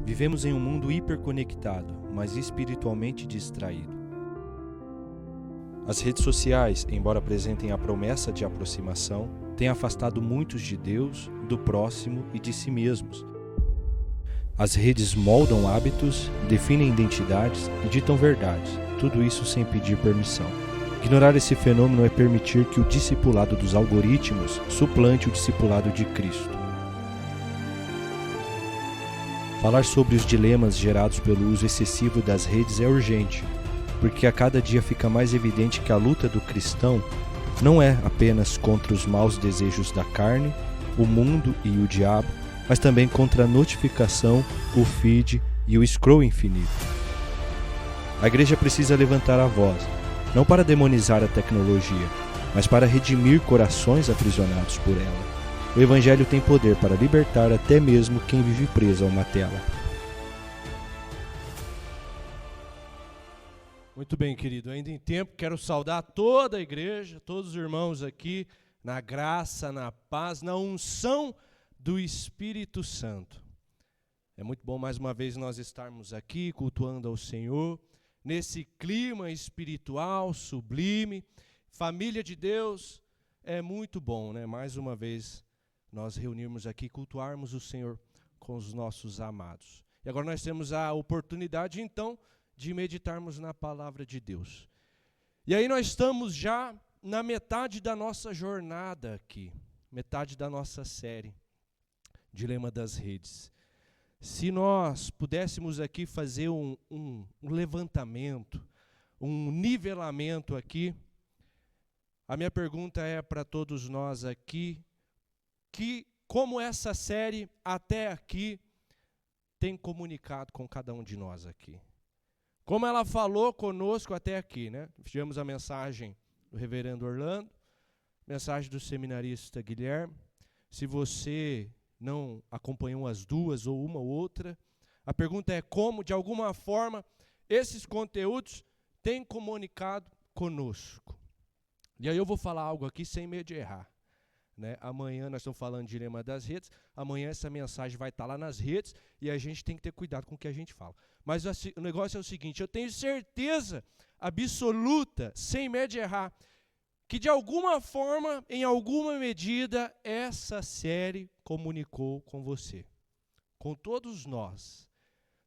Vivemos em um mundo hiperconectado, mas espiritualmente distraído. As redes sociais, embora apresentem a promessa de aproximação, têm afastado muitos de Deus, do próximo e de si mesmos. As redes moldam hábitos, definem identidades e ditam verdades, tudo isso sem pedir permissão. Ignorar esse fenômeno é permitir que o discipulado dos algoritmos suplante o discipulado de Cristo. Falar sobre os dilemas gerados pelo uso excessivo das redes é urgente, porque a cada dia fica mais evidente que a luta do cristão não é apenas contra os maus desejos da carne, o mundo e o diabo, mas também contra a notificação, o feed e o scroll infinito. A igreja precisa levantar a voz, não para demonizar a tecnologia, mas para redimir corações aprisionados por ela. O Evangelho tem poder para libertar até mesmo quem vive preso a uma tela. Muito bem, querido. Ainda em tempo, quero saudar toda a igreja, todos os irmãos aqui, na graça, na paz, na unção do Espírito Santo. É muito bom mais uma vez nós estarmos aqui cultuando ao Senhor, nesse clima espiritual sublime. Família de Deus, é muito bom, né? Mais uma vez nós reunirmos aqui, cultuarmos o Senhor com os nossos amados. E agora nós temos a oportunidade, então, de meditarmos na palavra de Deus. E aí nós estamos já na metade da nossa jornada aqui, metade da nossa série, Dilema das Redes. Se nós pudéssemos aqui fazer um levantamento, um nivelamento aqui, a minha pergunta é para todos nós aqui, que como essa série até aqui tem comunicado com cada um de nós aqui. Como ela falou conosco até aqui, né? Tivemos a mensagem do reverendo Orlando, mensagem do seminarista Guilherme. Se você não acompanhou as duas ou uma ou outra, a pergunta é como, de alguma forma, esses conteúdos têm comunicado conosco. E aí eu vou falar algo aqui sem medo de errar. Né? Amanhã nós estamos falando de dilema das redes, amanhã essa mensagem vai estar lá nas redes e a gente tem que ter cuidado com o que a gente fala. Mas o negócio é o seguinte, eu tenho certeza absoluta, sem medo de errar, que de alguma forma, em alguma medida, essa série comunicou com você, com todos nós.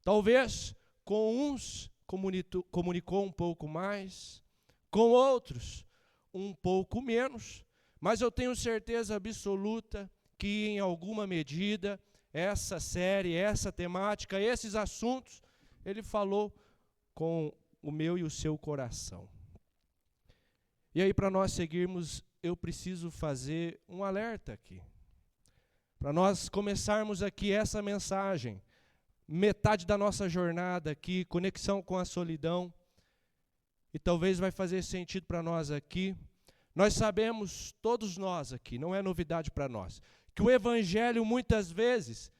Talvez com uns comunicou um pouco mais, com outros um pouco menos, mas eu tenho certeza absoluta que, em alguma medida, essa série, essa temática, esses assuntos, ele falou com o meu e o seu coração. E aí, para nós seguirmos, eu preciso fazer um alerta aqui. Para nós começarmos aqui essa mensagem, metade da nossa jornada aqui, conexão com a solidão, e talvez vai fazer sentido para nós aqui. Nós sabemos, todos nós aqui, não é novidade para nós, que o Evangelho muitas vezes,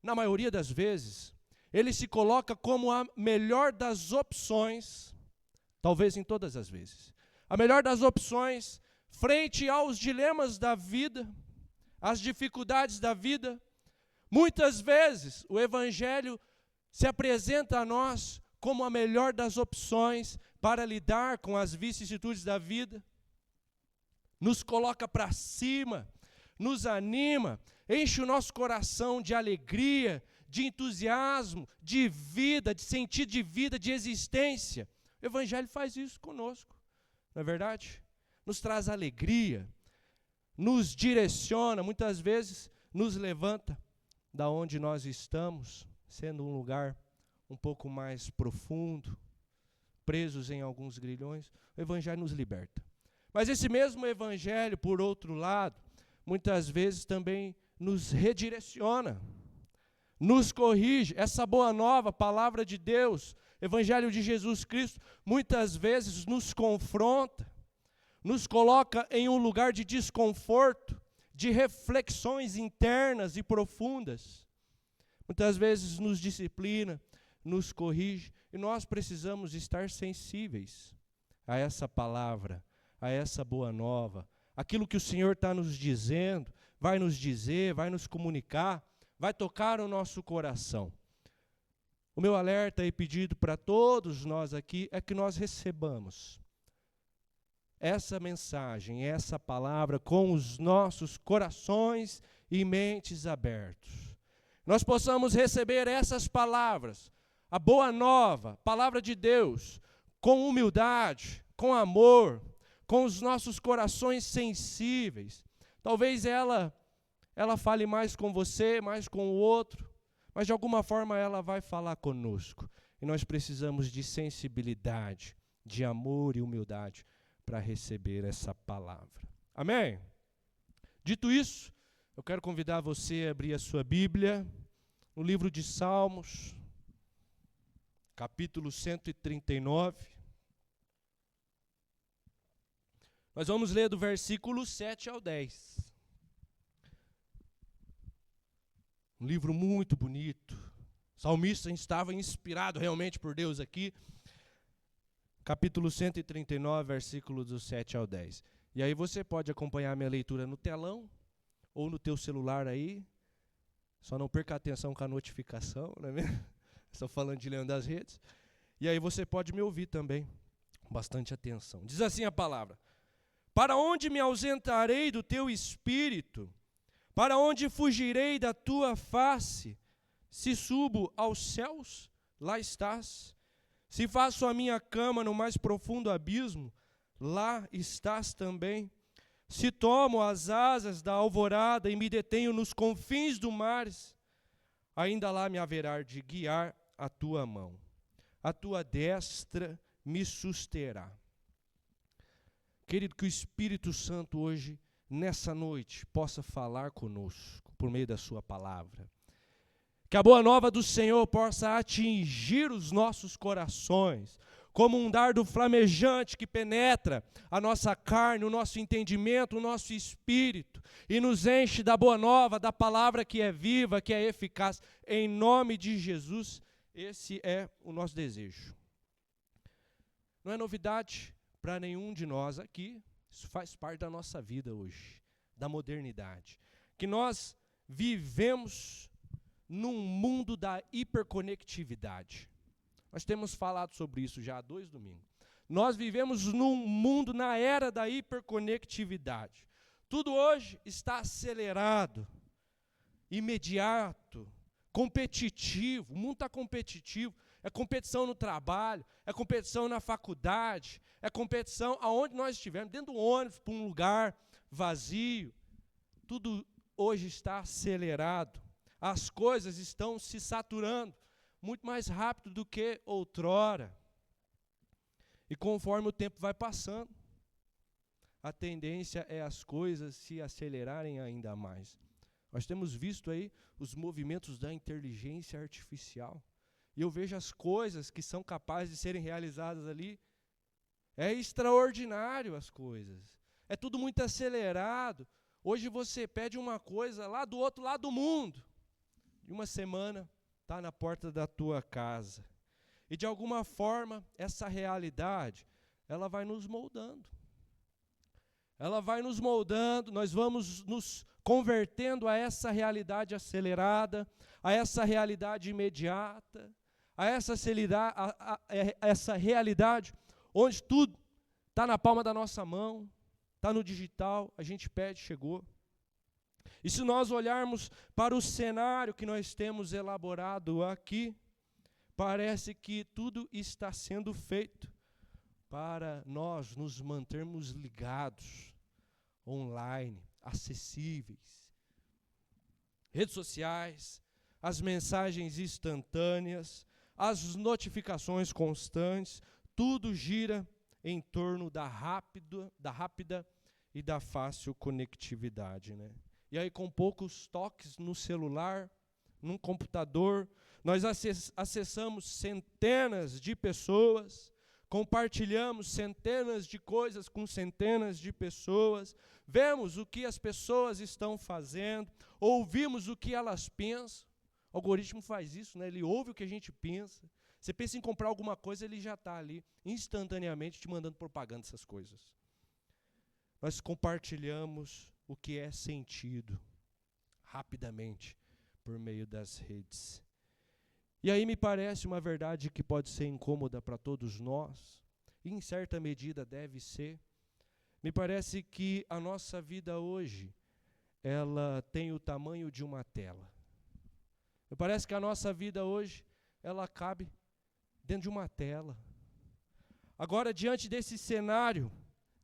na maioria das vezes, ele se coloca como a melhor das opções, talvez em todas as vezes, a melhor das opções frente aos dilemas da vida, às dificuldades da vida. Muitas vezes o Evangelho se apresenta a nós como a melhor das opções para lidar com as vicissitudes da vida. Nos coloca para cima, nos anima, enche o nosso coração de alegria, de entusiasmo, de vida, de sentido de vida, de existência. O Evangelho faz isso conosco, não é verdade? Nos traz alegria, nos direciona, muitas vezes nos levanta da onde nós estamos, sendo um lugar um pouco mais profundo, presos em alguns grilhões. O Evangelho nos liberta. Mas esse mesmo Evangelho, por outro lado, muitas vezes também nos redireciona, nos corrige. Essa boa nova, palavra de Deus, Evangelho de Jesus Cristo, muitas vezes nos confronta, nos coloca em um lugar de desconforto, de reflexões internas e profundas. Muitas vezes nos disciplina, nos corrige, e nós precisamos estar sensíveis a essa palavra, a essa boa nova, aquilo que o Senhor está nos dizendo, vai nos dizer, vai nos comunicar, vai tocar o nosso coração. O meu alerta e pedido para todos nós aqui é que nós recebamos essa mensagem, essa palavra com os nossos corações e mentes abertos. Nós possamos receber essas palavras, a boa nova, palavra de Deus, com humildade, com amor, com os nossos corações sensíveis. Talvez ela fale mais com você, mais com o outro, mas de alguma forma ela vai falar conosco. E nós precisamos de sensibilidade, de amor e humildade para receber essa palavra. Amém? Dito isso, eu quero convidar você a abrir a sua Bíblia no livro de Salmos, capítulo 139. Nós vamos ler do versículo 7 ao 10. Um livro muito bonito. O salmista estava inspirado realmente por Deus aqui. Capítulo 139, versículos do 7 ao 10. E aí você pode acompanhar a minha leitura no telão ou no teu celular aí. Só não perca atenção com a notificação, não é mesmo? Estou falando de Leão das Redes. E aí você pode me ouvir também, com bastante atenção. Diz assim a palavra: para onde me ausentarei do teu espírito? Para onde fugirei da tua face? Se subo aos céus, lá estás. Se faço a minha cama no mais profundo abismo, lá estás também. Se tomo as asas da alvorada e me detenho nos confins do mar, ainda lá me haverá de guiar a tua mão. A tua destra me susterá. Querido, que o Espírito Santo hoje, nessa noite, possa falar conosco por meio da sua palavra. Que a boa nova do Senhor possa atingir os nossos corações, como um dardo flamejante que penetra a nossa carne, o nosso entendimento, o nosso espírito, e nos enche da boa nova, da palavra que é viva, que é eficaz. Em nome de Jesus, esse é o nosso desejo. Não é novidade para nenhum de nós aqui, isso faz parte da nossa vida hoje, da modernidade, que nós vivemos num mundo da hiperconectividade. Nós temos falado sobre isso já há 2 domingos. Nós vivemos num mundo na era da hiperconectividade. Tudo hoje está acelerado, imediato, competitivo. O mundo está competitivo. É competição no trabalho, é competição na faculdade, é competição aonde nós estivermos, dentro do ônibus, para um lugar vazio. Tudo hoje está acelerado. As coisas estão se saturando muito mais rápido do que outrora. E conforme o tempo vai passando, a tendência é as coisas se acelerarem ainda mais. Nós temos visto aí os movimentos da inteligência artificial. E eu vejo as coisas que são capazes de serem realizadas ali. É extraordinário as coisas. É tudo muito acelerado. Hoje você pede uma coisa lá do outro lado do mundo. E uma semana está na porta da tua casa. E de alguma forma, essa realidade, ela vai nos moldando. Ela vai nos moldando, nós vamos nos convertendo a essa realidade acelerada, a essa realidade imediata, a essa realidade onde tudo está na palma da nossa mão, está no digital, a gente pede, chegou. E se nós olharmos para o cenário que nós temos elaborado aqui, parece que tudo está sendo feito para nós nos mantermos ligados, online, acessíveis. Redes sociais, as mensagens instantâneas, as notificações constantes, tudo gira em torno da rápida e da fácil conectividade, né? E aí, com poucos toques no celular, num computador, nós acessamos centenas de pessoas, compartilhamos centenas de coisas com centenas de pessoas, vemos o que as pessoas estão fazendo, ouvimos o que elas pensam. O algoritmo faz isso, né? Ele ouve o que a gente pensa. Você pensa em comprar alguma coisa, ele já está ali, instantaneamente, te mandando propaganda dessas coisas. Nós compartilhamos o que é sentido rapidamente por meio das redes. E aí me parece uma verdade que pode ser incômoda para todos nós, e em certa medida deve ser. Me parece que a nossa vida hoje, ela tem o tamanho de uma tela. Me parece que a nossa vida hoje, ela cabe dentro de uma tela. Agora, diante desse cenário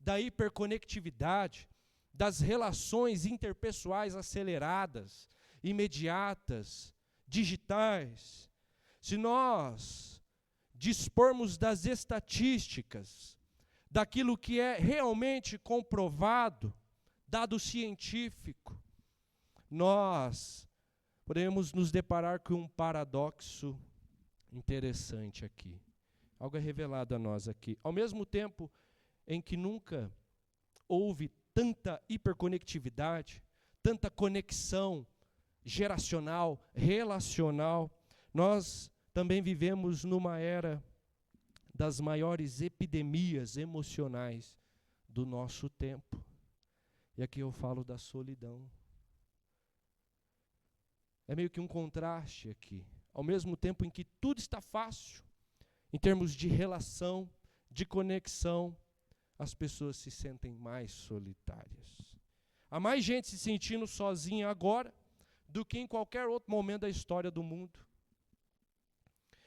da hiperconectividade, das relações interpessoais aceleradas, imediatas, digitais, se nós dispormos das estatísticas, daquilo que é realmente comprovado, dado científico, nós podemos nos deparar com um paradoxo interessante aqui. Algo é revelado a nós aqui. Ao mesmo tempo em que nunca houve tanta hiperconectividade, tanta conexão geracional, relacional, nós também vivemos numa era das maiores epidemias emocionais do nosso tempo. E aqui eu falo da solidão. É meio que um contraste aqui. Ao mesmo tempo em que tudo está fácil, em termos de relação, de conexão, as pessoas se sentem mais solitárias. Há mais gente se sentindo sozinha agora do que em qualquer outro momento da história do mundo.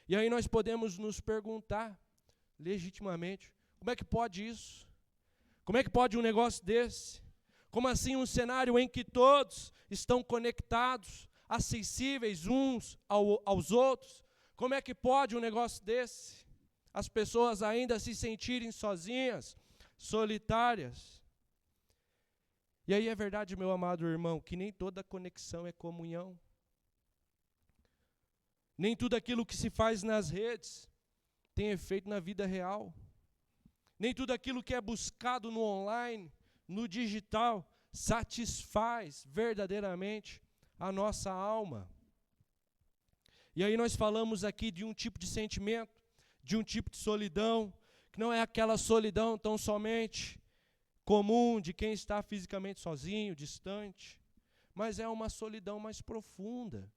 E aí nós podemos nos perguntar, legitimamente, como é que pode isso? Como é que pode um negócio desse? Como assim um cenário em que todos estão conectados, acessíveis uns aos outros? Como é que pode um negócio desse? As pessoas ainda se sentirem sozinhas, solitárias. E aí é verdade, meu amado irmão, que nem toda conexão é comunhão. Nem tudo aquilo que se faz nas redes tem efeito na vida real. Nem tudo aquilo que é buscado no online, no digital, satisfaz verdadeiramente a nossa alma. E aí nós falamos aqui de um tipo de sentimento, de um tipo de solidão, que não é aquela solidão tão somente comum de quem está fisicamente sozinho, distante, mas é uma solidão mais profunda.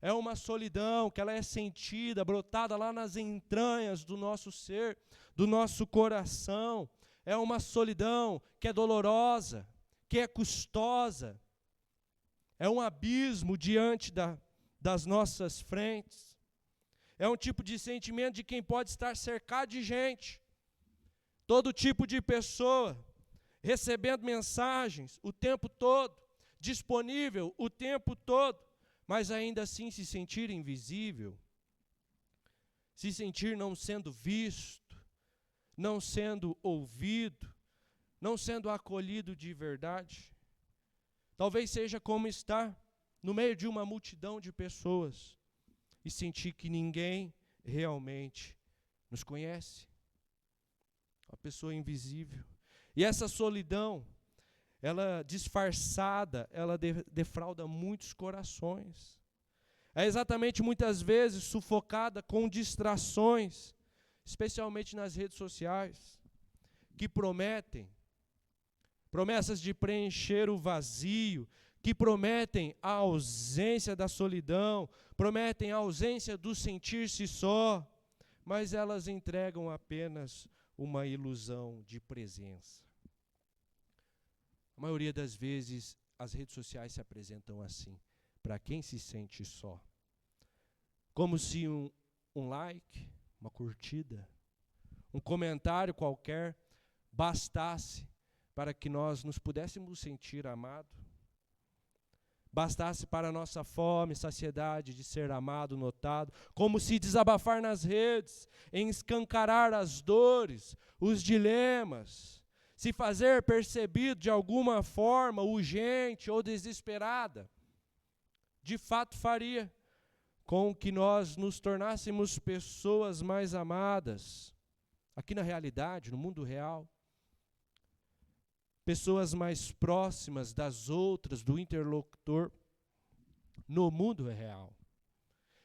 É uma solidão que ela é sentida, brotada lá nas entranhas do nosso ser, do nosso coração. É uma solidão que é dolorosa, que é custosa. É um abismo diante das nossas frentes. É um tipo de sentimento de quem pode estar cercado de gente, todo tipo de pessoa, recebendo mensagens o tempo todo, disponível o tempo todo, mas ainda assim se sentir invisível, se sentir não sendo visto, não sendo ouvido, não sendo acolhido de verdade. Talvez seja como estar no meio de uma multidão de pessoas e sentir que ninguém realmente nos conhece. Uma pessoa invisível. E essa solidão, ela disfarçada, ela defrauda muitos corações. É exatamente muitas vezes sufocada com distrações, especialmente nas redes sociais, que prometem promessas de preencher o vazio, que prometem a ausência da solidão, prometem a ausência do sentir-se só, mas elas entregam apenas uma ilusão de presença. A maioria das vezes, as redes sociais se apresentam assim, para quem se sente só. Como se um like, uma curtida, um comentário qualquer bastasse para que nós nos pudéssemos sentir amados. Bastasse para a nossa fome, saciedade de ser amado, notado, como se desabafar nas redes, em escancarar as dores, os dilemas, se fazer percebido de alguma forma, urgente ou desesperada, de fato faria com que nós nos tornássemos pessoas mais amadas, aqui na realidade, no mundo real, pessoas mais próximas das outras, do interlocutor, no mundo real.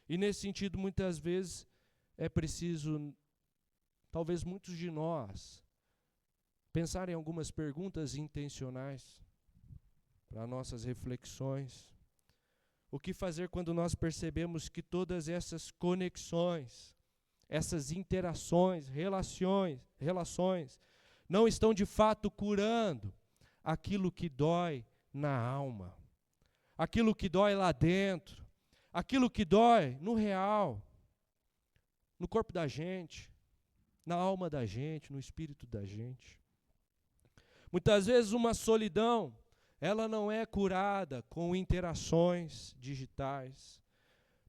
E nesse sentido, muitas vezes, é preciso, talvez muitos de nós, pensar em algumas perguntas intencionais para nossas reflexões. O que fazer quando nós percebemos que todas essas conexões, essas interações, relações, não estão de fato curando aquilo que dói na alma, aquilo que dói lá dentro, aquilo que dói no real, no corpo da gente, na alma da gente, no espírito da gente. Muitas vezes uma solidão, ela não é curada com interações digitais,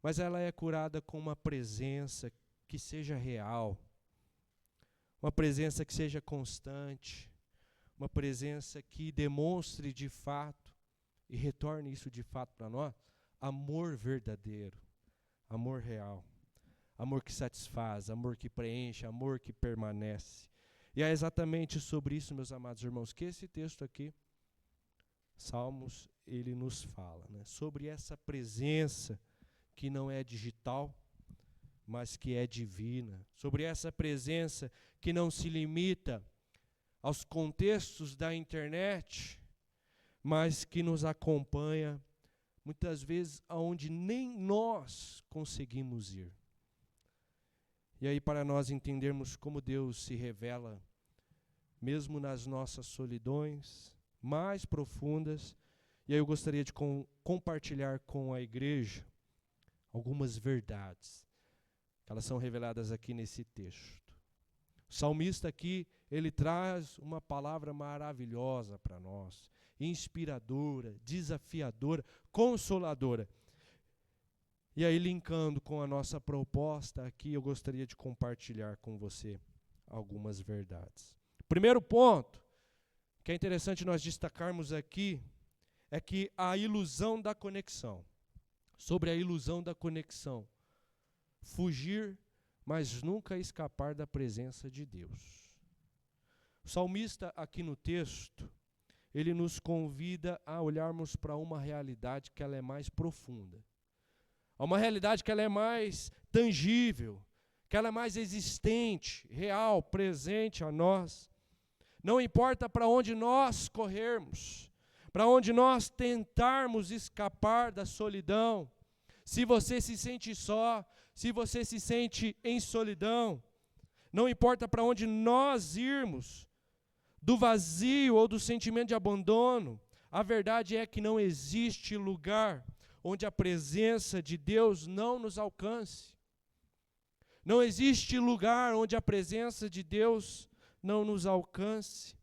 mas ela é curada com uma presença que seja real, uma presença que seja constante, uma presença que demonstre de fato e retorne isso de fato para nós, amor verdadeiro, amor real, amor que satisfaz, amor que preenche, amor que permanece. E é exatamente sobre isso, meus amados irmãos, que esse texto aqui, Salmos, ele nos fala, né? Sobre essa presença que não é digital, mas que é divina. Sobre essa presença que não se limita aos contextos da internet, mas que nos acompanha, muitas vezes, aonde nem nós conseguimos ir. E aí, para nós entendermos como Deus se revela, mesmo nas nossas solidões mais profundas, e aí eu gostaria de compartilhar com a igreja algumas verdades, que elas são reveladas aqui nesse texto. O salmista aqui, ele traz uma palavra maravilhosa para nós, inspiradora, desafiadora, consoladora. E aí, linkando com a nossa proposta aqui, eu gostaria de compartilhar com você algumas verdades. Primeiro ponto, que é interessante nós destacarmos aqui, é que a ilusão da conexão, sobre a ilusão da conexão, fugir, mas nunca escapar da presença de Deus. O salmista aqui no texto, ele nos convida a olharmos para uma realidade que ela é mais profunda. Uma realidade que ela é mais tangível, que ela é mais existente, real, presente a nós. Não importa para onde nós corrermos, para onde nós tentarmos escapar da solidão, se você se sente só, se você se sente em solidão, não importa para onde nós irmos, do vazio ou do sentimento de abandono, a verdade é que não existe lugar onde a presença de Deus não nos alcance. Não existe lugar onde a presença de Deus não nos alcance.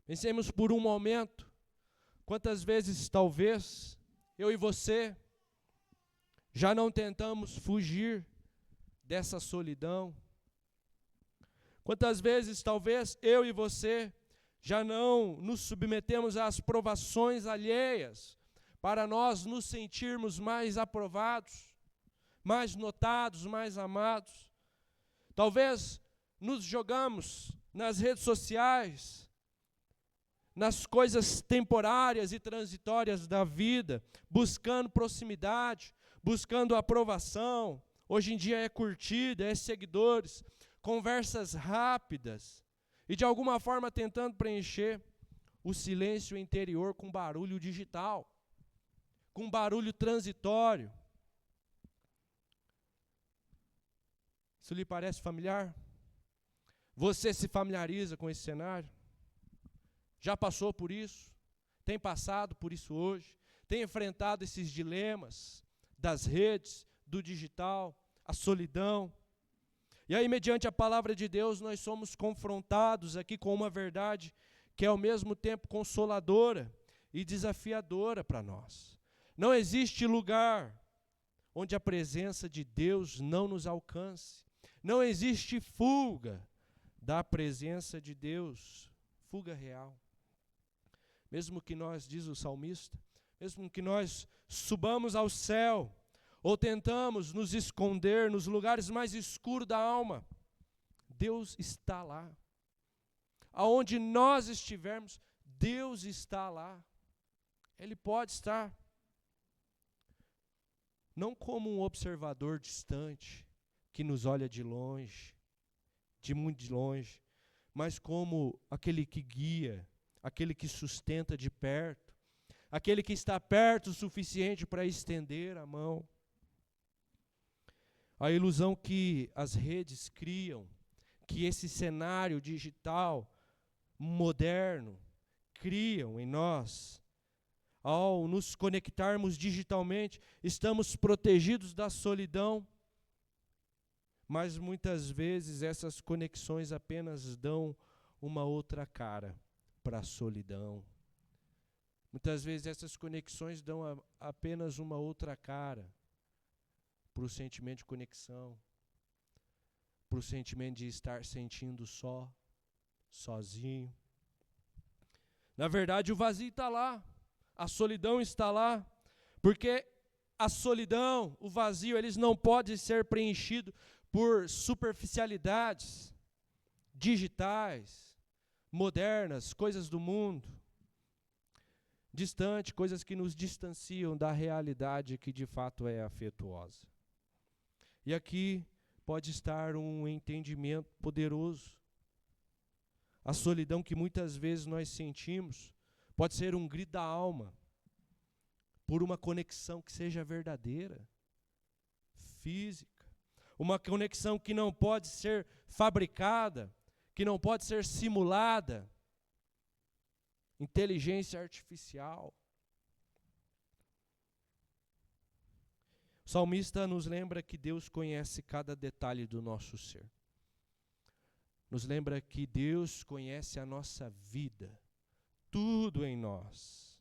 Pensemos por um momento, quantas vezes talvez eu e você já não tentamos fugir dessa solidão. Quantas vezes talvez eu e você já não nos submetemos às provações alheias para nós nos sentirmos mais aprovados, mais notados, mais amados. Talvez nos jogamos nas redes sociais, nas coisas temporárias e transitórias da vida, buscando proximidade, buscando aprovação. Hoje em dia é curtida, é seguidores, conversas rápidas, e de alguma forma tentando preencher o silêncio interior com barulho digital, com barulho transitório. Isso lhe parece familiar? Você se familiariza com esse cenário? Já passou por isso? Tem passado por isso hoje? Tem enfrentado esses dilemas das redes, do digital, a solidão? E aí, mediante a palavra de Deus, nós somos confrontados aqui com uma verdade que é ao mesmo tempo consoladora e desafiadora para nós. Não existe lugar onde a presença de Deus não nos alcance. Não existe fuga da presença de Deus, fuga real. Mesmo que nós, diz o salmista, mesmo que nós subamos ao céu, ou tentamos nos esconder nos lugares mais escuros da alma, Deus está lá. Aonde nós estivermos, Deus está lá. Ele pode estar. Não como um observador distante, que nos olha de longe, de muito de longe, mas como aquele que guia, aquele que sustenta de perto, aquele que está perto o suficiente para estender a mão. A ilusão que as redes criam, que esse cenário digital moderno criam em nós, ao nos conectarmos digitalmente, estamos protegidos da solidão, mas muitas vezes essas conexões apenas dão uma outra cara para a solidão. Muitas vezes essas conexões dão apenas uma outra cara para o sentimento de conexão, para o sentimento de estar sentindo só, sozinho. Na verdade, o vazio está lá, a solidão está lá, porque a solidão, o vazio, eles não podem ser preenchidos por superficialidades digitais, modernas, coisas do mundo, distante, coisas que nos distanciam da realidade que de fato é afetuosa. E aqui pode estar um entendimento poderoso. A solidão que muitas vezes nós sentimos pode ser um grito da alma por uma conexão que seja verdadeira, física. Uma conexão que não pode ser fabricada, que não pode ser simulada. Inteligência artificial. O salmista nos lembra que Deus conhece cada detalhe do nosso ser. Nos lembra que Deus conhece a nossa vida, tudo em nós.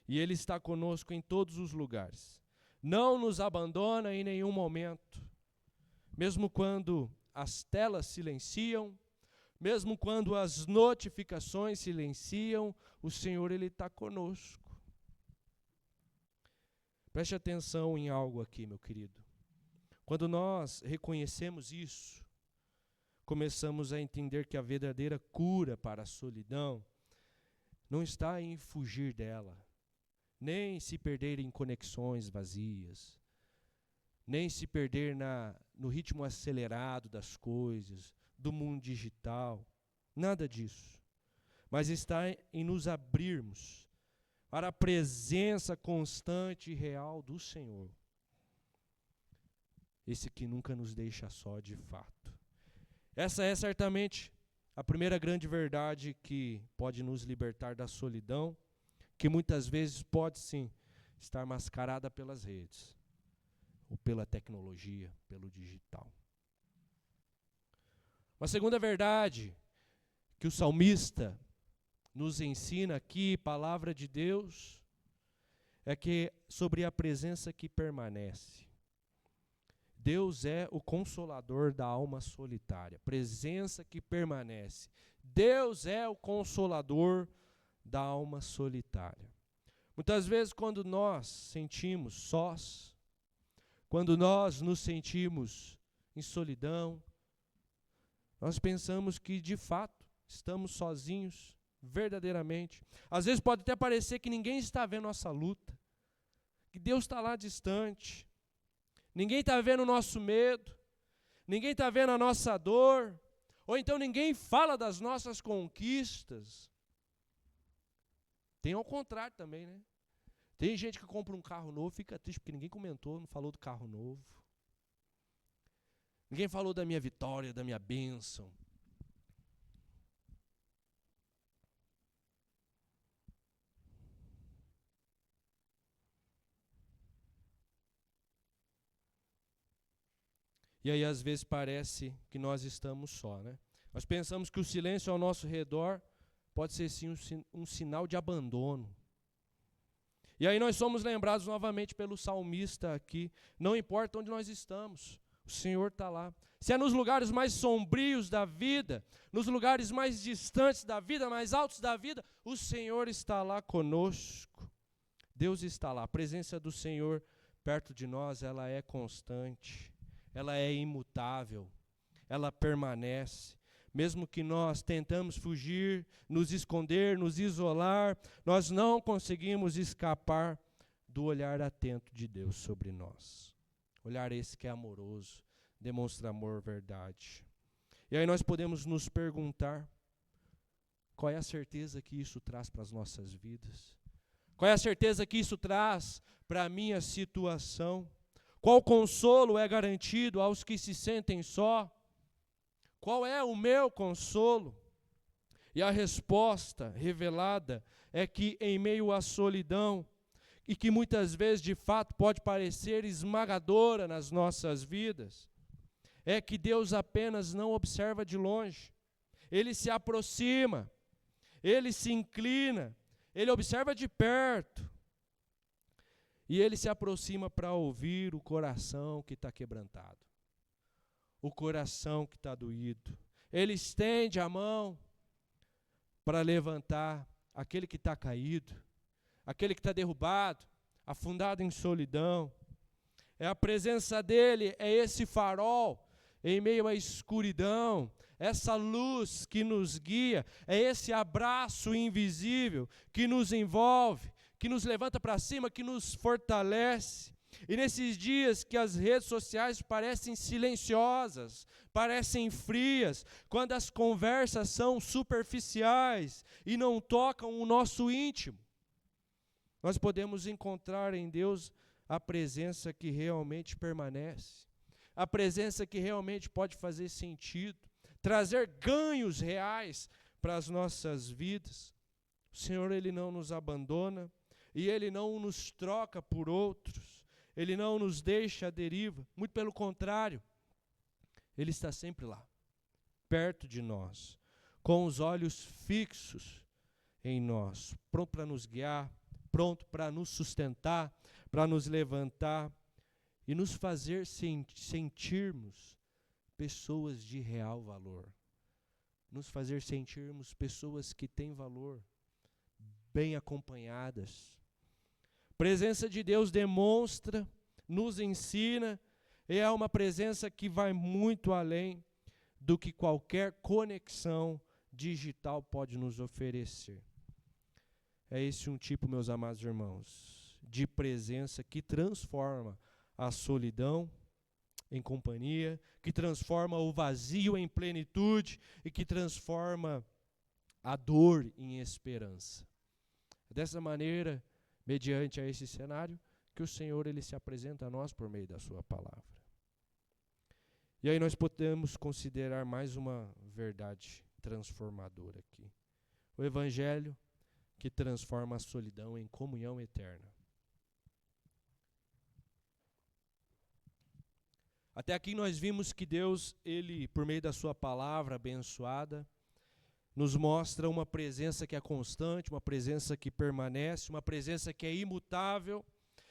E Ele está conosco em todos os lugares. Não nos abandona em nenhum momento. Mesmo quando as telas silenciam, mesmo quando as notificações silenciam, o Senhor, Ele está conosco. Preste atenção em algo aqui, meu querido. Quando nós reconhecemos isso, começamos a entender que a verdadeira cura para a solidão não está em fugir dela, nem se perder em conexões vazias, nem se perder no ritmo acelerado das coisas, do mundo digital, nada disso. Mas está em nos abrirmos para a presença constante e real do Senhor. Esse que nunca nos deixa só de fato. Essa é certamente a primeira grande verdade que pode nos libertar da solidão, que muitas vezes pode sim estar mascarada pelas redes, ou pela tecnologia, pelo digital. Uma segunda verdade que o salmista nos ensina aqui, palavra de Deus, é que sobre a presença que permanece. Deus é o consolador da alma solitária, presença que permanece. Deus é o consolador da alma solitária. Muitas vezes quando nós sentimos sós, quando nós nos sentimos em solidão, nós pensamos que de fato estamos sozinhos, verdadeiramente. Às vezes pode até parecer que ninguém está vendo nossa luta, que Deus está lá distante, ninguém está vendo o nosso medo, ninguém está vendo a nossa dor, ou então ninguém fala das nossas conquistas. Tem ao contrário também, né? Tem gente que compra um carro novo, fica triste porque ninguém comentou, não falou do carro novo. Ninguém falou da minha vitória, da minha bênção. E aí, às vezes, parece que nós estamos só, né? Nós pensamos que o silêncio ao nosso redor pode ser, sim, um sinal de abandono. E aí nós somos lembrados novamente pelo salmista aqui. Não importa onde nós estamos, o Senhor está lá. Se é nos lugares mais sombrios da vida, nos lugares mais distantes da vida, mais altos da vida, o Senhor está lá conosco. Deus está lá. A presença do Senhor perto de nós, ela é constante. Ela é imutável, ela permanece. Mesmo que nós tentamos fugir, nos esconder, nos isolar, nós não conseguimos escapar do olhar atento de Deus sobre nós. Olhar esse que é amoroso, demonstra amor, verdade. E aí nós podemos nos perguntar, qual é a certeza que isso traz para as nossas vidas? Qual é a certeza que isso traz para a minha situação? Qual consolo é garantido aos que se sentem só? Qual é o meu consolo? E a resposta revelada é que em meio à solidão, e que muitas vezes de fato pode parecer esmagadora nas nossas vidas, é que Deus apenas não observa de longe. Ele se aproxima, Ele se inclina, Ele observa de perto. E Ele se aproxima para ouvir o coração que está quebrantado, o coração que está doído. Ele estende a mão para levantar aquele que está caído, aquele que está derrubado, afundado em solidão. É a presença dEle, é esse farol em meio à escuridão, essa luz que nos guia, é esse abraço invisível que nos envolve, que nos levanta para cima, que nos fortalece. E nesses dias que as redes sociais parecem silenciosas, parecem frias, quando as conversas são superficiais e não tocam o nosso íntimo, nós podemos encontrar em Deus a presença que realmente permanece, a presença que realmente pode fazer sentido, trazer ganhos reais para as nossas vidas. O Senhor, Ele não nos abandona e Ele não nos troca por outros. Ele não nos deixa à deriva, muito pelo contrário, Ele está sempre lá, perto de nós, com os olhos fixos em nós, pronto para nos guiar, pronto para nos sustentar, para nos levantar e nos fazer sentirmos pessoas de real valor, nos fazer sentirmos pessoas que têm valor, bem acompanhadas. Presença de Deus demonstra, nos ensina, e é uma presença que vai muito além do que qualquer conexão digital pode nos oferecer. É esse um tipo, meus amados irmãos, de presença que transforma a solidão em companhia, que transforma o vazio em plenitude e que transforma a dor em esperança. Dessa maneira, mediante a esse cenário, que o Senhor Ele se apresenta a nós por meio da sua palavra. E aí nós podemos considerar mais uma verdade transformadora aqui. O Evangelho que transforma a solidão em comunhão eterna. Até aqui nós vimos que Deus, Ele, por meio da sua palavra abençoada, nos mostra uma presença que é constante, uma presença que permanece, uma presença que é imutável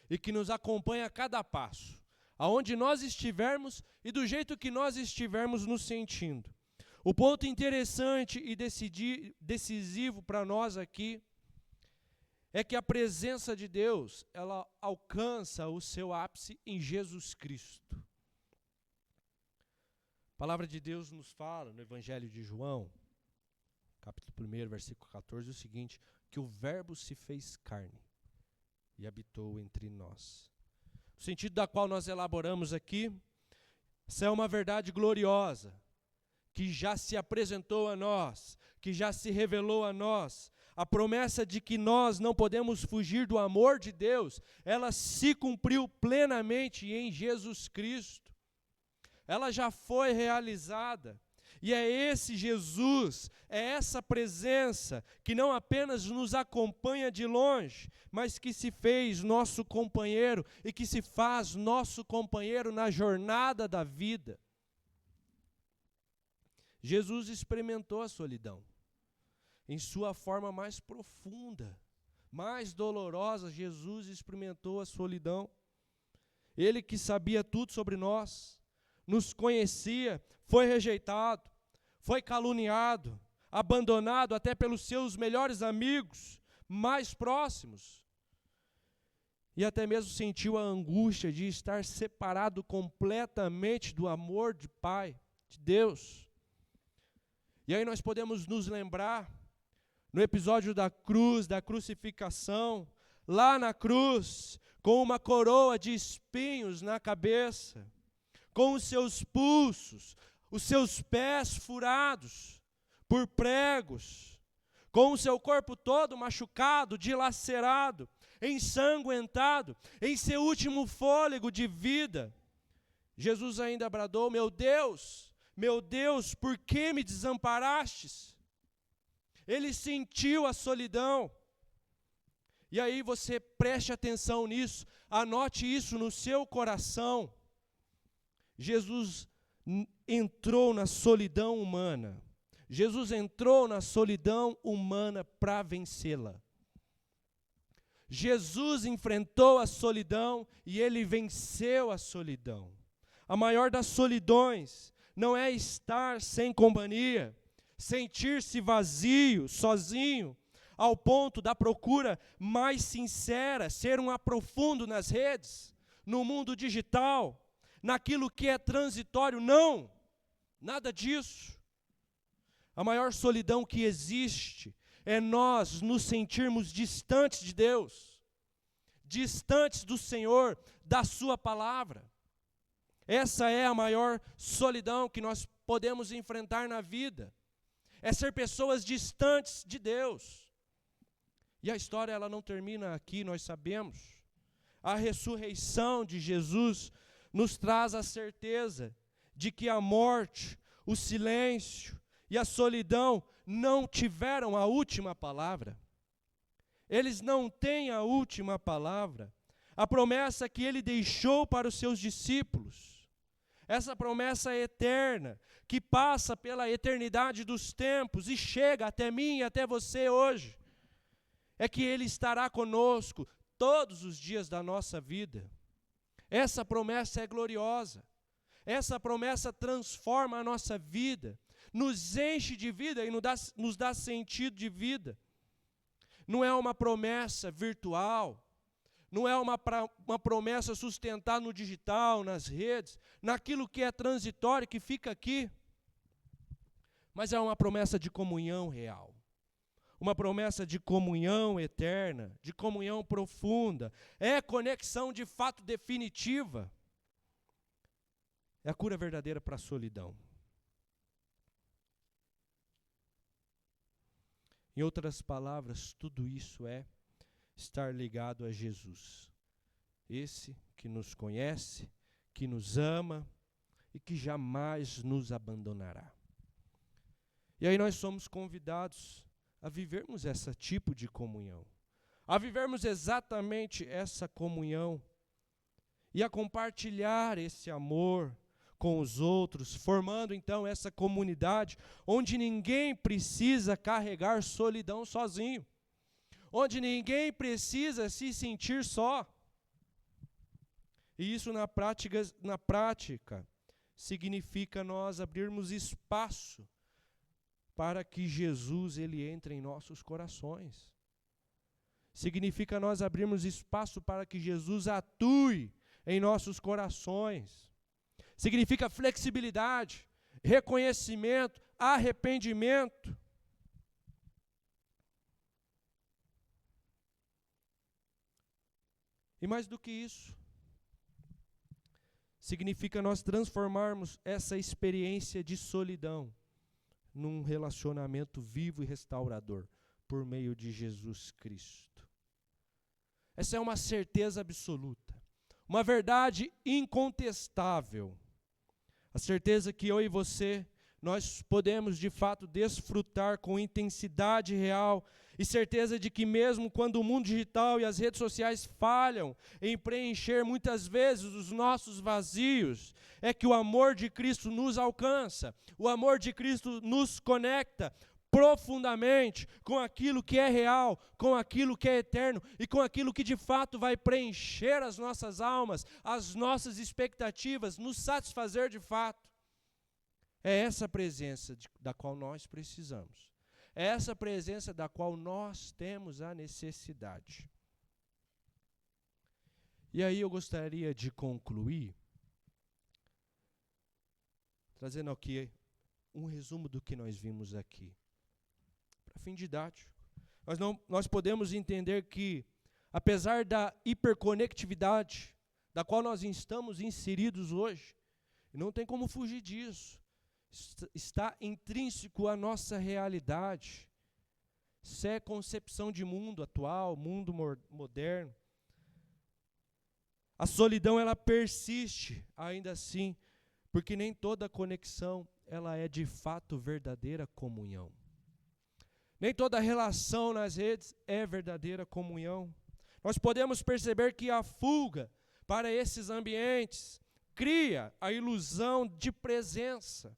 e que nos acompanha a cada passo, aonde nós estivermos e do jeito que nós estivermos nos sentindo. O ponto interessante e decisivo para nós aqui é que a presença de Deus, ela alcança o seu ápice em Jesus Cristo. A palavra de Deus nos fala no Evangelho de João, capítulo 1, versículo 14, o seguinte, que o Verbo se fez carne e habitou entre nós. O sentido da qual nós elaboramos aqui, essa é uma verdade gloriosa, que já se apresentou a nós, que já se revelou a nós. A promessa de que nós não podemos fugir do amor de Deus, ela se cumpriu plenamente em Jesus Cristo. Ela já foi realizada. E é esse Jesus, é essa presença que não apenas nos acompanha de longe, mas que se fez nosso companheiro e que se faz nosso companheiro na jornada da vida. Jesus experimentou a solidão. Em sua forma mais profunda, mais dolorosa, Jesus experimentou a solidão. Ele que sabia tudo sobre nós, nos conhecia, foi rejeitado, foi caluniado, abandonado até pelos seus melhores amigos, mais próximos. E até mesmo sentiu a angústia de estar separado completamente do amor de Pai, de Deus. E aí nós podemos nos lembrar, no episódio da cruz, da crucificação, lá na cruz, com uma coroa de espinhos na cabeça, com os seus pulsos, os seus pés furados por pregos, com o seu corpo todo machucado, dilacerado, ensanguentado, em seu último fôlego de vida, Jesus ainda bradou: meu Deus, por que me desamparastes? Ele sentiu a solidão. E aí você preste atenção nisso, anote isso no seu coração. Jesus entrou na solidão humana. Jesus entrou na solidão humana para vencê-la. Jesus enfrentou a solidão e ele venceu a solidão. A maior das solidões não é estar sem companhia, sentir-se vazio, sozinho, ao ponto da procura mais sincera, ser um aprofundo nas redes, no mundo digital, naquilo que é transitório. Não, nada disso. A maior solidão que existe é nós nos sentirmos distantes de Deus, distantes do Senhor, da sua palavra. Essa é a maior solidão que nós podemos enfrentar na vida. É ser pessoas distantes de Deus. E a história ela não termina aqui, nós sabemos. A ressurreição de Jesus nos traz a certeza de que a morte, o silêncio e a solidão não tiveram a última palavra. Eles não têm a última palavra. A promessa que ele deixou para os seus discípulos, essa promessa eterna, que passa pela eternidade dos tempos e chega até mim e até você hoje, é que ele estará conosco todos os dias da nossa vida. Essa promessa é gloriosa. Essa promessa transforma a nossa vida, nos enche de vida e nos dá sentido de vida. Não é uma promessa virtual, não é uma promessa sustentada no digital, nas redes, naquilo que é transitório, que fica aqui. Mas é uma promessa de comunhão real. Uma promessa de comunhão eterna, de comunhão profunda. É conexão de fato definitiva. É a cura verdadeira para a solidão. Em outras palavras, tudo isso é estar ligado a Jesus. Esse que nos conhece, que nos ama e que jamais nos abandonará. E aí nós somos convidados a vivermos esse tipo de comunhão, a vivermos exatamente essa comunhão e a compartilhar esse amor com os outros, formando então essa comunidade onde ninguém precisa carregar solidão sozinho, onde ninguém precisa se sentir só. E isso na prática significa nós abrirmos espaço para que Jesus ele entre em nossos corações. Significa nós abrirmos espaço para que Jesus atue em nossos corações. Significa flexibilidade, reconhecimento, arrependimento. E mais do que isso, significa nós transformarmos essa experiência de solidão num relacionamento vivo e restaurador por meio de Jesus Cristo. Essa é uma certeza absoluta, uma verdade incontestável. A certeza que eu e você, nós podemos de fato desfrutar com intensidade real e certeza de que mesmo quando o mundo digital e as redes sociais falham em preencher muitas vezes os nossos vazios, é que o amor de Cristo nos alcança, o amor de Cristo nos conecta profundamente com aquilo que é real, com aquilo que é eterno e com aquilo que de fato vai preencher as nossas almas, as nossas expectativas, nos satisfazer de fato. É essa presença da qual nós precisamos. É essa presença da qual nós temos a necessidade. E aí eu gostaria de concluir trazendo aqui um resumo do que nós vimos aqui. Para fim didático, nós podemos entender que, apesar da hiperconectividade da qual nós estamos inseridos hoje, não tem como fugir disso, está intrínseco à nossa realidade. Isso é concepção de mundo atual, mundo moderno. A solidão, ela persiste ainda assim, porque nem toda conexão ela é de fato verdadeira comunhão. Nem toda relação nas redes é verdadeira comunhão. Nós podemos perceber que a fuga para esses ambientes cria a ilusão de presença,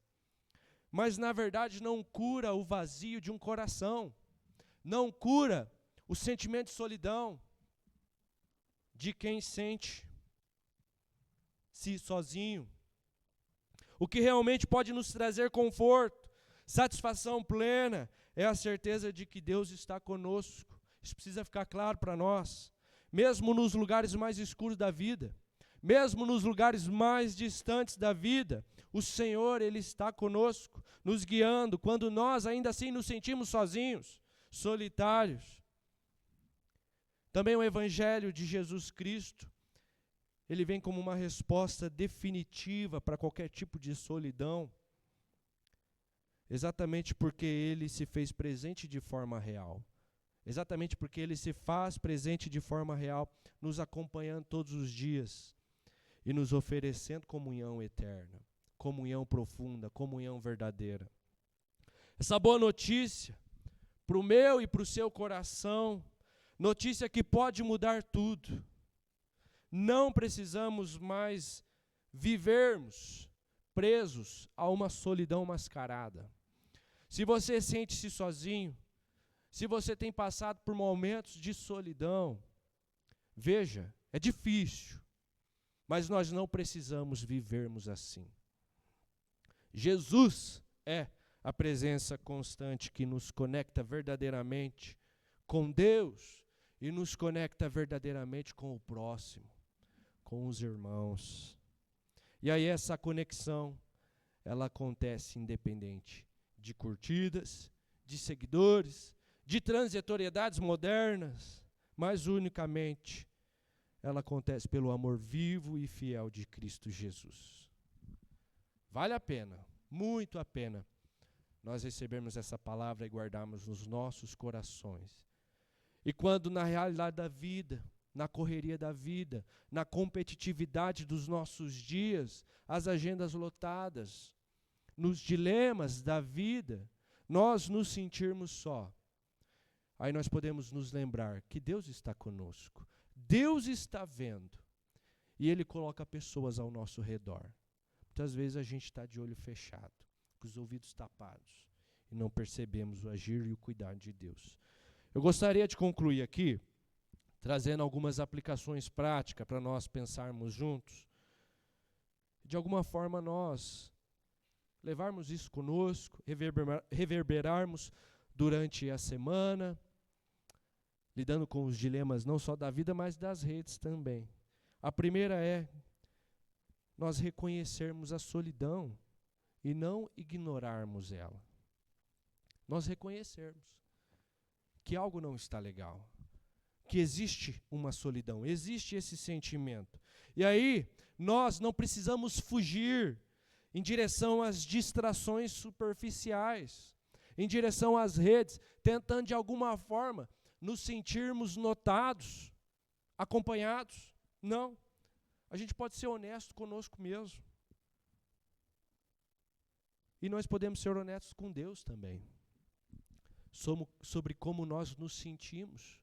mas na verdade não cura o vazio de um coração, não cura o sentimento de solidão de quem sente-se sozinho. O que realmente pode nos trazer conforto, satisfação plena, é a certeza de que Deus está conosco. Isso precisa ficar claro para nós. Mesmo nos lugares mais escuros da vida, mesmo nos lugares mais distantes da vida, o Senhor, Ele está conosco, nos guiando, quando nós ainda assim nos sentimos sozinhos, solitários. Também o Evangelho de Jesus Cristo, ele vem como uma resposta definitiva para qualquer tipo de solidão, exatamente porque ele se fez presente de forma real. Exatamente porque ele se faz presente de forma real, nos acompanhando todos os dias e nos oferecendo comunhão eterna, comunhão profunda, comunhão verdadeira. Essa boa notícia para o meu e para o seu coração, notícia que pode mudar tudo. Não precisamos mais vivermos presos a uma solidão mascarada. Se você sente-se sozinho, se você tem passado por momentos de solidão, veja, é difícil, mas nós não precisamos vivermos assim. Jesus é a presença constante que nos conecta verdadeiramente com Deus e nos conecta verdadeiramente com o próximo, com os irmãos. E aí essa conexão, ela acontece independente de curtidas, de seguidores, de transitoriedades modernas, mas unicamente ela acontece pelo amor vivo e fiel de Cristo Jesus. Vale a pena, muito a pena, nós recebermos essa palavra e guardarmos nos nossos corações. E quando na realidade da vida, na correria da vida, na competitividade dos nossos dias, as agendas lotadas, nos dilemas da vida, nós nos sentirmos só, aí nós podemos nos lembrar que Deus está conosco, Deus está vendo, e Ele coloca pessoas ao nosso redor. Muitas vezes a gente está de olho fechado, com os ouvidos tapados, e não percebemos o agir e o cuidar de Deus. Eu gostaria de concluir aqui, trazendo algumas aplicações práticas para nós pensarmos juntos, de alguma forma nós levarmos isso conosco, reverberarmos durante a semana, lidando com os dilemas não só da vida, mas das redes também. A primeira é nós reconhecermos a solidão e não ignorarmos ela. Nós reconhecermos que algo não está legal, que existe uma solidão, existe esse sentimento. E aí, nós não precisamos fugir em direção às distrações superficiais, em direção às redes, tentando de alguma forma nos sentirmos notados, acompanhados. Não. A gente pode ser honesto conosco mesmo. E nós podemos ser honestos com Deus também, sobre como nós nos sentimos.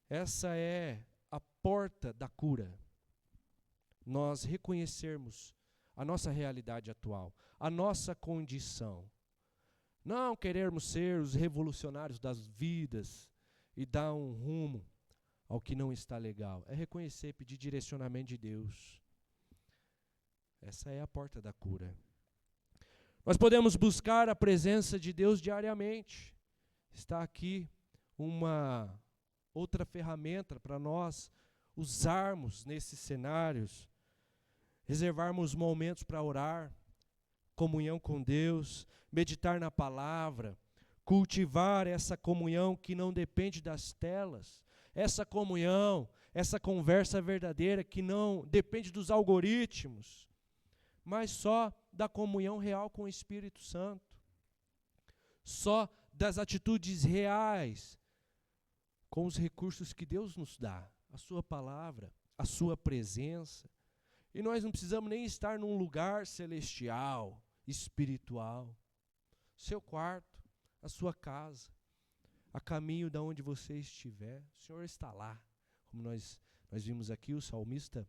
Essa é a porta da cura. Nós reconhecermos a nossa realidade atual, a nossa condição. Não querermos ser os revolucionários das vidas e dar um rumo ao que não está legal. É reconhecer, pedir direcionamento de Deus. Essa é a porta da cura. Nós podemos buscar a presença de Deus diariamente. Está aqui uma outra ferramenta para nós usarmos nesses cenários, reservarmos momentos para orar, comunhão com Deus, meditar na palavra, cultivar essa comunhão que não depende das telas, essa comunhão, essa conversa verdadeira que não depende dos algoritmos, mas só da comunhão real com o Espírito Santo, só das atitudes reais com os recursos que Deus nos dá, a sua palavra, a sua presença. E nós não precisamos nem estar num lugar celestial, espiritual. Seu quarto, a sua casa, a caminho de onde você estiver, o Senhor está lá. Como nós vimos aqui, o salmista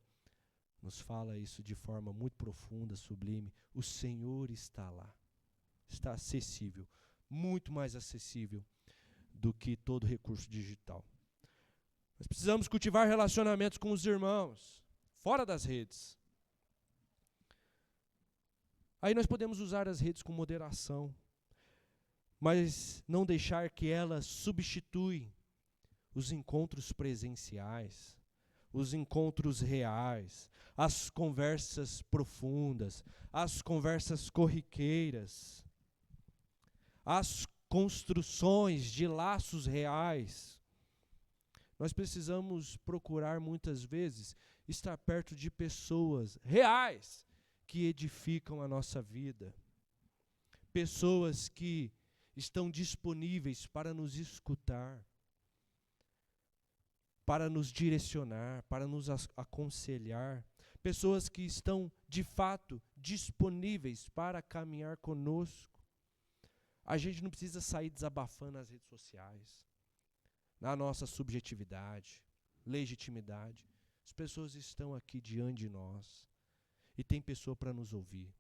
nos fala isso de forma muito profunda, sublime. O Senhor está lá. Está acessível, muito mais acessível do que todo recurso digital. Nós precisamos cultivar relacionamentos com os irmãos, fora das redes. Aí nós podemos usar as redes com moderação, mas não deixar que elas substituem os encontros presenciais, os encontros reais, as conversas profundas, as conversas corriqueiras, as construções de laços reais. Nós precisamos procurar muitas vezes estar perto de pessoas reais que edificam a nossa vida. Pessoas que estão disponíveis para nos escutar, para nos direcionar, para nos aconselhar. Pessoas que estão, de fato, disponíveis para caminhar conosco. A gente não precisa sair desabafando nas redes sociais, na nossa subjetividade, legitimidade. As pessoas estão aqui diante de nós. E tem pessoa para nos ouvir.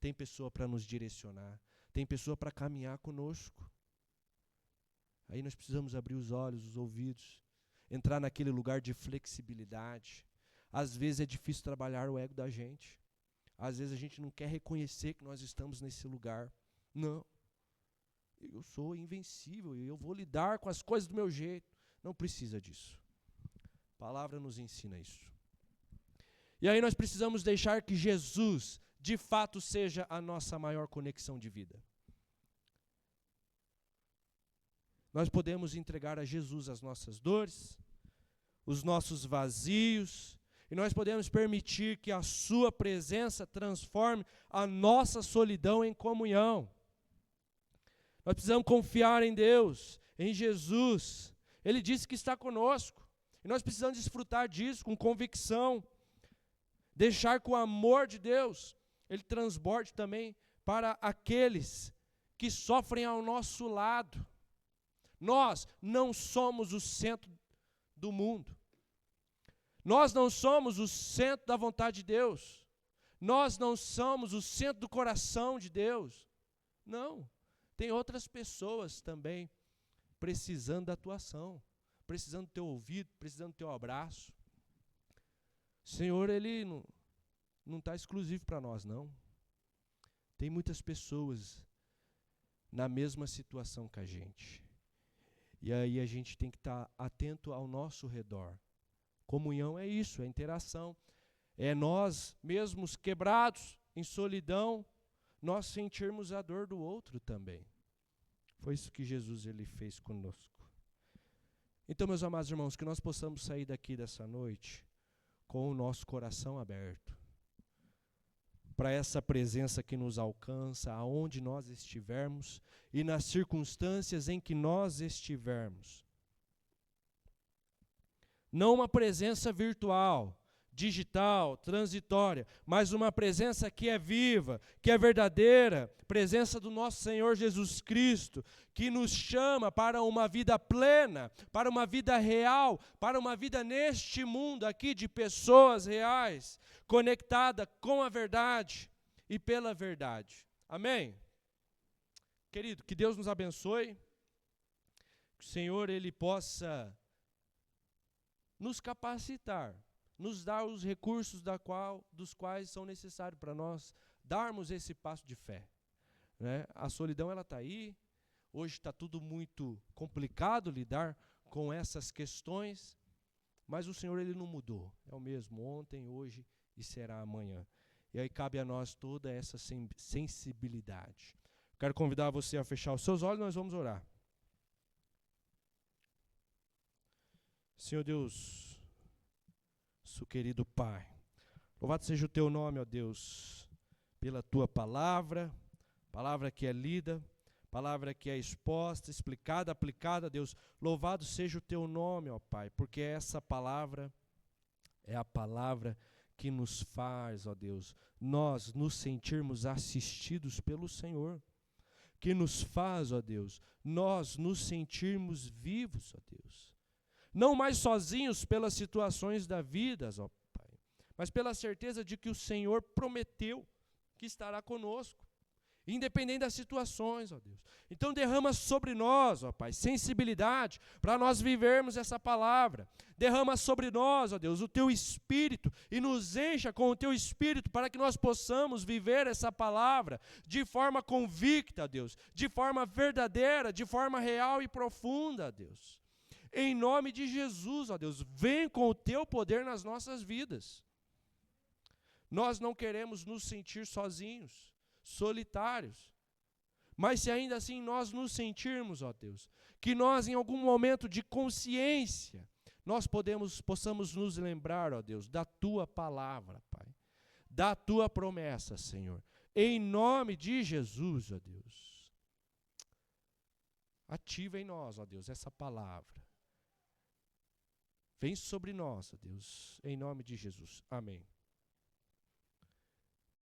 Tem pessoa para nos direcionar. Tem pessoa para caminhar conosco. Aí nós precisamos abrir os olhos, os ouvidos, entrar naquele lugar de flexibilidade. Às vezes é difícil trabalhar o ego da gente. Às vezes a gente não quer reconhecer que nós estamos nesse lugar. Não. Eu sou invencível e eu vou lidar com as coisas do meu jeito. Não precisa disso. A palavra nos ensina isso. E aí nós precisamos deixar que Jesus, de fato, seja a nossa maior conexão de vida. Nós podemos entregar a Jesus as nossas dores, os nossos vazios, e nós podemos permitir que a sua presença transforme a nossa solidão em comunhão. Nós precisamos confiar em Deus, em Jesus. Ele disse que está conosco. E nós precisamos desfrutar disso com convicção. Deixar que o amor de Deus, ele transborde também para aqueles que sofrem ao nosso lado. Nós não somos o centro do mundo. Nós não somos o centro da vontade de Deus. Nós não somos o centro do coração de Deus. Não. Tem outras pessoas também precisando da tua ação, precisando do teu ouvido, precisando do teu abraço. O Senhor, Ele não está exclusivo para nós, não. Tem muitas pessoas na mesma situação que a gente. E aí a gente tem que estar atento ao nosso redor. Comunhão é isso, é interação. É nós mesmos quebrados, em solidão, nós sentirmos a dor do outro também. Foi isso que Jesus ele fez conosco. Então, meus amados irmãos, que nós possamos sair daqui dessa noite com o nosso coração aberto para essa presença que nos alcança, aonde nós estivermos e nas circunstâncias em que nós estivermos. Não uma presença virtual, digital, transitória, mas uma presença que é viva, que é verdadeira, presença do nosso Senhor Jesus Cristo, que nos chama para uma vida plena, para uma vida real, para uma vida neste mundo aqui de pessoas reais, conectada com a verdade e pela verdade. Amém? Querido, que Deus nos abençoe, que o Senhor ele possa nos capacitar, nos dar os recursos dos quais são necessários para nós darmos esse passo de fé. Né? A solidão ela está aí, hoje está tudo muito complicado lidar com essas questões, mas o Senhor ele não mudou, é o mesmo ontem, hoje e será amanhã. E aí cabe a nós toda essa sensibilidade. Quero convidar você a fechar os seus olhos, nós vamos orar. Senhor Deus, nosso querido Pai, louvado seja o teu nome, ó Deus, pela tua palavra, palavra que é lida, palavra que é exposta, explicada, aplicada, Deus. Louvado seja o teu nome, ó Pai, porque essa palavra é a palavra que nos faz, ó Deus, nós nos sentirmos assistidos pelo Senhor, que nos faz, ó Deus, nós nos sentirmos vivos, ó Deus, não mais sozinhos pelas situações da vida, ó Pai, mas pela certeza de que o Senhor prometeu que estará conosco, independente das situações, ó Deus. Então derrama sobre nós, ó Pai, sensibilidade para nós vivermos essa palavra. Derrama sobre nós, ó Deus, o teu Espírito e nos encha com o teu Espírito para que nós possamos viver essa palavra de forma convicta, Deus, de forma verdadeira, de forma real e profunda, Deus. Em nome de Jesus, ó Deus, vem com o teu poder nas nossas vidas. Nós não queremos nos sentir sozinhos, solitários. Mas se ainda assim nós nos sentirmos, ó Deus, que nós em algum momento de consciência, nós possamos nos lembrar, ó Deus, da tua palavra, Pai, da tua promessa, Senhor. Em nome de Jesus, ó Deus, ativa em nós, ó Deus, essa palavra. Vem sobre nós, ó Deus, em nome de Jesus. Amém.